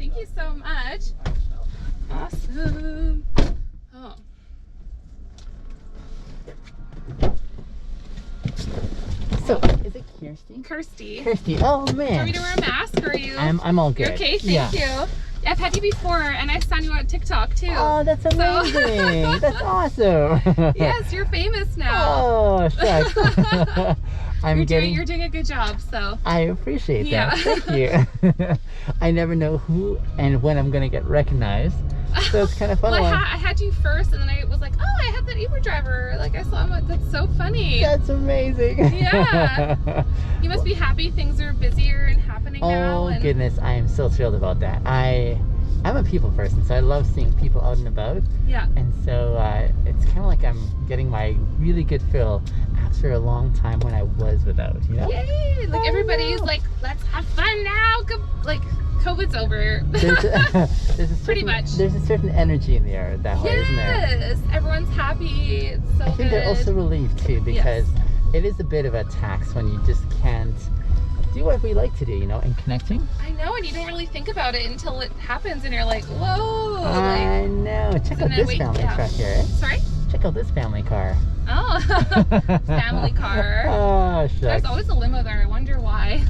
Thank you so much. Awesome. Oh. So, is it Kirsty? Kirsty. Kirsty. Oh man. Do you want me to wear a mask or are you? I'm all good. You're okay, thank you. I've had you before and I've seen you on TikTok too. Oh, that's amazing. That's awesome. Yes, you're famous now. Oh, shucks. You're doing a good job, so. I appreciate that. Thank you. I never know who and when I'm going to get recognized. So it's kind of fun. Well, I had you first and then I was like, oh, I had that Uber driver. Like I saw him. That's so funny. That's amazing. Yeah. You must be happy things are busier and happening now. Oh goodness, I am so thrilled about that. I'm a people person, so I love seeing people out and about. Yeah. And so it's kind of like I'm getting my really good fill after a long time when I was without, you know? Yay! Like everybody's like, let's have fun now. Like COVID's over. Pretty much. There's a certain energy in the air that way, isn't there? Yes, everyone's happy. It's so I think they're also relieved too, because it is a bit of a tax when you just can't do what we like to do, you know, and connecting. I know, and you don't really think about it until it happens, and you're like, whoa. I know. Check out this family truck here. Sorry? Check out this family car. Oh, family car. Oh, shucks. There's always a limo there. I wonder why.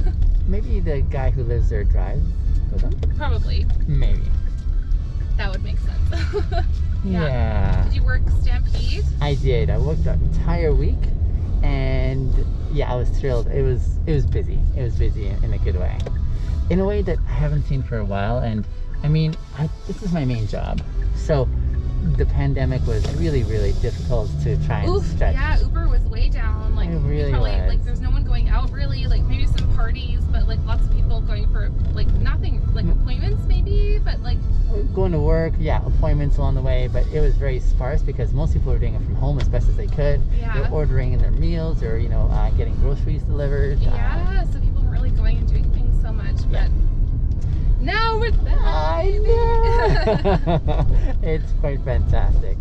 Maybe the guy who lives there drives with them? Probably. Maybe. That would make sense. Yeah. Did you work Stampede? I did. I worked an entire week, and yeah, I was thrilled. It was busy. It was busy in a good way, in a way that I haven't seen for a while. And I mean, this is my main job, so the pandemic was really, really difficult to try and stretch. Yeah, Uber was way down. Like, it really probably, was. like, there's no one going out really. Like, maybe some parties, but like lots of people going for like nothing, like appointments maybe, but like going to work, appointments along the way. But it was very sparse because most people were doing it from home as best as they could. Yeah. They were ordering in their meals or getting groceries delivered. Yeah, so people weren't really going and doing things so much. But now we're back. I know. It's quite fantastic.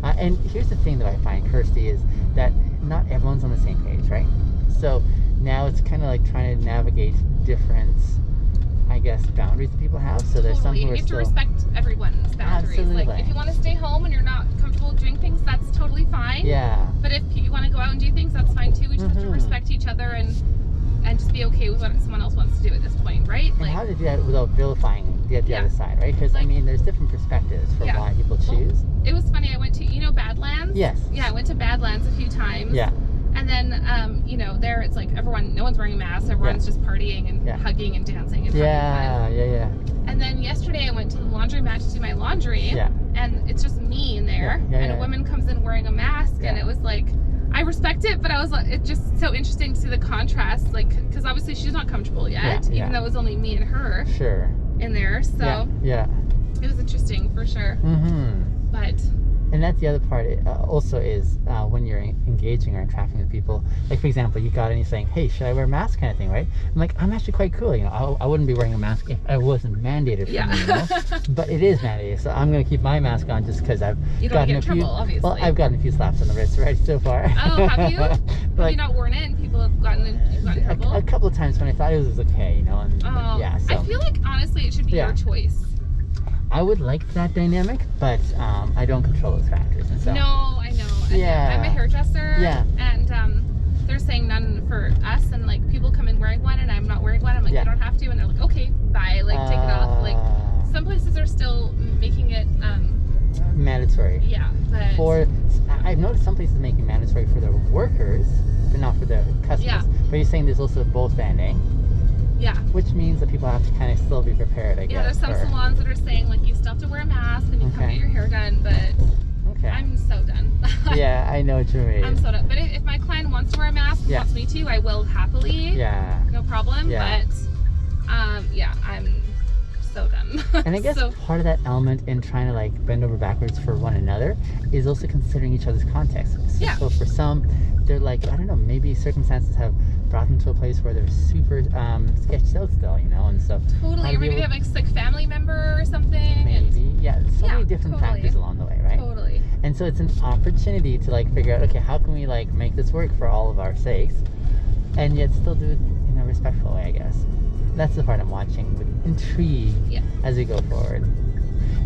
And here's the thing that I find, Kirsty, is that not everyone's on the same page, right? So now it's kind of like trying to navigate different, I guess, boundaries that people have. So there's some who are you have to respect everyone's boundaries. Absolutely. Like, if you want to stay home and you're not comfortable doing things, that's totally fine. Yeah. But if you want to go out and do things, that's fine too. We just have to respect each other and just be okay with what someone else wants to do at this point, right? And how to do that without vilifying the other side, right? Because I mean, there's different perspectives for why people choose. Well, it was funny. I went to, Badlands? Yes. Yeah, I went to Badlands a few times. Yeah. And then, there it's like everyone, no one's wearing a mask. Everyone's just partying and hugging and dancing and having fun. And then yesterday I went to the laundromat to do my laundry. Yeah. And it's just me in there. And a woman comes in wearing a mask, and it was like, I respect it, but I was like, it's just so interesting to see the contrast, like, because obviously she's not comfortable yet, even though it was only me and her in there. So it was interesting for sure. But. And that's the other part also is when you're engaging or interacting with people. Like, for example, you got in, you're saying, hey, should I wear a mask kind of thing, right? I'm like, I'm actually quite cool. I wouldn't be wearing a mask if I wasn't mandated for me, But it is mandated, so I'm going to keep my mask on just because I've gotten a few. Obviously. Well, I've gotten a few slaps on the wrist already so far. Oh, have you? Have you not worn it and people have gotten in trouble? A couple of times when I thought it was okay, And, so. I feel like, honestly, it should be your choice. I would like that dynamic, but I don't control those factors. And so. No, I know. I'm a hairdresser. And they're saying none for us, and like people come in wearing one, and I'm not wearing one. I'm like, I don't have to, and they're like, okay, bye, like take it off. Like some places are still making it mandatory. Yeah, but I've noticed some places making mandatory for their workers, but not for their customers. Yeah. But you're saying there's also both banding. Yeah. Which means that people have to kind of still be prepared, I guess. Yeah, there's some salons that are saying, like, you still have to wear a mask and you come get your hair done, but I'm so done. Yeah, I know what you mean. I'm so done. But if my client wants to wear a mask, wants me to, I will happily. Yeah. No problem. Yeah. But, I'm so done. And I guess part of that element in trying to, like, bend over backwards for one another is also considering each other's context. So for some, they're like, I don't know, maybe circumstances have brought them to a place where they're super sketched out still, and so totally. Or maybe they have like a sick family member or something. Maybe, so many different factors along the way, right? Totally. And so it's an opportunity to like figure out, okay, how can we like make this work for all of our sakes, and yet still do it in a respectful way, I guess. that's the part I'm watching with intrigue as we go forward.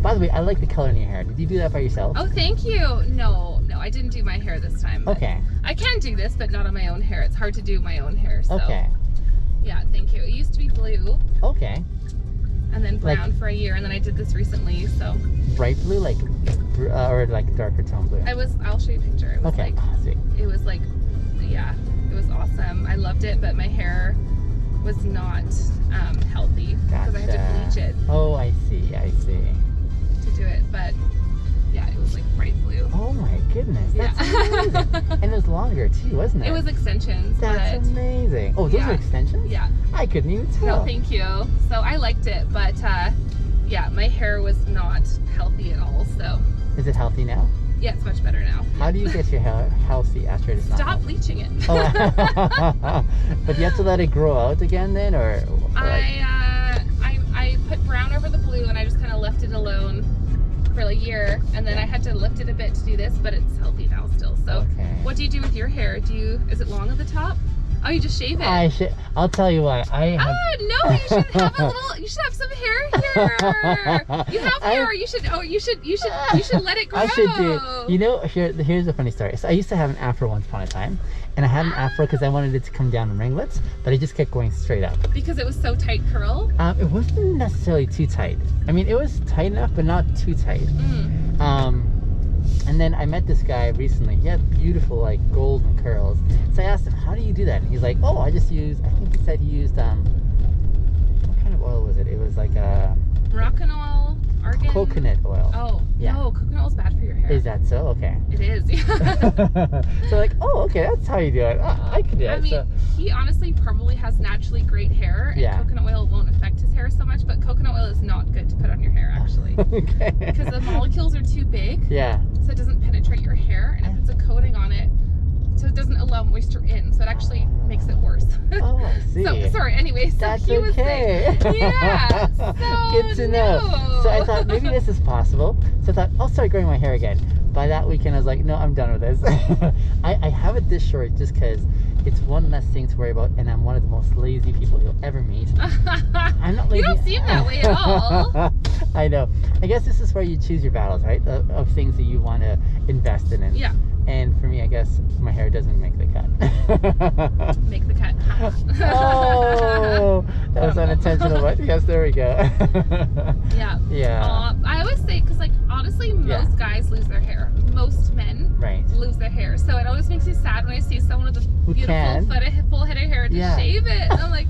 By the way, I like the color in your hair. Did you do that by yourself? Oh, thank you. No, I didn't do my hair this time. Okay. I can do this, but not on my own hair. It's hard to do my own hair. So. Okay. Yeah, thank you. It used to be blue. Okay. And then brown for a year, and then I did this recently, so. Bright blue, like, or like darker tone blue? I'll show you a picture. It was like, it was like, yeah, it was awesome. I loved it, but my hair was not healthy because I had to bleach it. Oh, I see. To do it, but yeah, it was like bright blue. Oh my goodness, that's amazing. And it was longer too, wasn't it? It was extensions. That's amazing. Oh, those are extensions? Yeah. I couldn't even tell. No, thank you. So I liked it, but yeah, my hair was not healthy at all. So. Is it healthy now? Yeah, it's much better now. How do you get your hair healthy after it's not? Stop bleaching it. Oh. But you have to let it grow out again then, or? I put brown over the blue, and I just kind of left it alone for a year, and then I had to lift it a bit to do this, but it's healthy now still. So, what do you do with your hair? Is it long at the top? Oh, you just shave it. I'll tell you why. No, you should have a little. You should have some hair here. You have hair. You should let it grow. I should do. You know, here's a funny story. So I used to have an afro once upon a time, and I had an afro because I wanted it to come down in ringlets, but it just kept going straight up. Because it was so tight curl. It wasn't necessarily too tight. I mean, it was tight enough, but not too tight. And then I met this guy recently. He had beautiful, like, golden curls. So I asked him, how do you do that? And he's like, oh, I think he said he used, what kind of oil was it? It was like a... Moroccan oil, argan. Coconut oil. Oh, yeah. No, coconut oil is bad for your hair. Is that so? Okay. It is, So like, oh, okay, that's how you do it. I can do it. I mean, he honestly probably has naturally great hair, and coconut oil won't affect his hair so much, but coconut oil is not good to put on your hair, actually. Okay. Because the molecules are too big. Yeah. So it doesn't penetrate your hair, and it puts a coating on it, so it doesn't allow moisture in, so it actually makes it worse. Oh, I see. So, sorry, anyway, so that's he was saying, yeah, so good to know. So I thought maybe this is possible. So I thought, I'll start growing my hair again. By that weekend, I was like, no, I'm done with this. I have it this short just because it's one less thing to worry about, and I'm one of the most lazy people you'll ever meet. I'm not lazy. You don't seem that way at all. I know. I guess this is where you choose your battles, right? Of things that you want to invest in. Yeah. And for me, I guess my hair doesn't make the cut. Make the cut. Oh, that was unintentional, but yes, there we go. Yeah. Yeah. I always say, because like honestly, most guys lose their hair. Most men lose their hair. So it always makes me sad when I see someone with a beautiful full head of hair to shave it. And I'm like,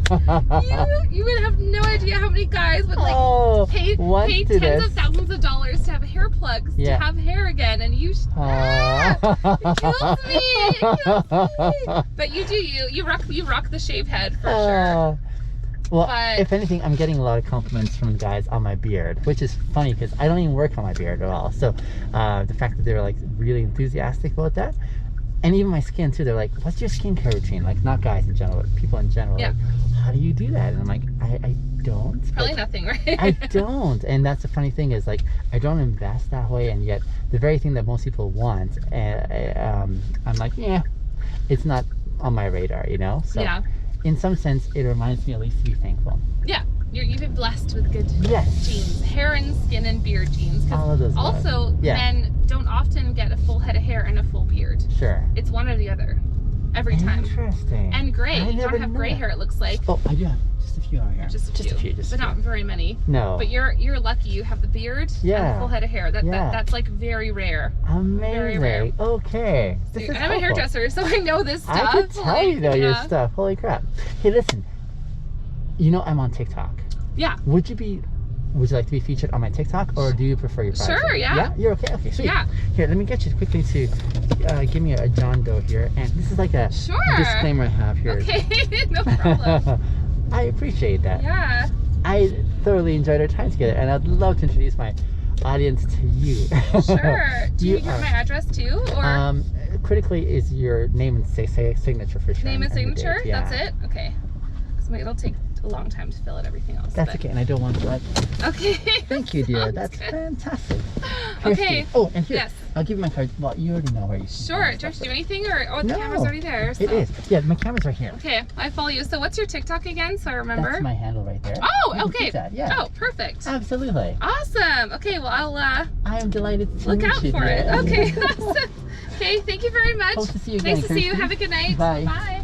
you would have no idea how many guys would like pay tens of thousands of dollars to have hair plugs to have hair again, and you. It kills me. It kills me. But you do you rock the shave head for sure. Well, if anything, I'm getting a lot of compliments from guys on my beard, which is funny because I don't even work on my beard at all. So the fact that they're like really enthusiastic about that, and even my skin too, they're like, what's your skincare routine? Like, not guys in general, but people in general. Like, how do you do that? And I'm like, I don't. Probably nothing, right? I don't. And that's the funny thing is, like, I don't invest that way, and yet the very thing that most people want, I'm like, yeah, it's not on my radar, you know? So in some sense, it reminds me at least to be thankful. Yeah. You've been blessed with good genes, hair and skin and beard genes. All of those. Also, men don't often get a full head of hair and a full beard. Sure. It's one or the other, every time. Interesting. And gray. You don't have gray hair, it looks like. Oh, I do have just a few on here. Just a few, but not very many. No. But you're lucky. You have the beard and a full head of hair. That's like very rare. Amazing. Very rare. Okay. And I'm a hairdresser, so I know this stuff. I can tell you know your stuff. Holy crap. Hey, listen. You know I'm on TikTok. Yeah. Would you like to be featured on my TikTok, or do you prefer your private? Sure, yeah. Yeah? You're okay? Okay, sweet. Yeah. Here, let me get you quickly to give me a John Doe here. And this is like a disclaimer I have here. Okay, no problem. I appreciate that. Yeah. I thoroughly enjoyed our time together, and I'd love to introduce my audience to you. Sure. Do you get my address too? Or? Critically is your name and signature for sure. Name and signature? That's it? Okay. So it'll take a long time to fill out everything else. That's okay, and I don't want to. Okay. Thank you, dear. That's good. Fantastic. Kirsty. Okay. Oh, and here, yes. I'll give you my card. Well, you already know where you can. Sure. Do you have to do anything, or the camera's already there? So. It is. Yeah, my camera's right here. Okay, I follow you. So what's your TikTok again, so I remember? That's my handle right there. Oh, okay. Yeah. Oh, perfect. Absolutely. Awesome. Okay, well, I'll I am delighted to look meet out you, for dear. it. Okay, awesome. Okay, thank you very much. Hope to see you again, Nice to see you. Kirsty. Have a good night. Bye. Bye.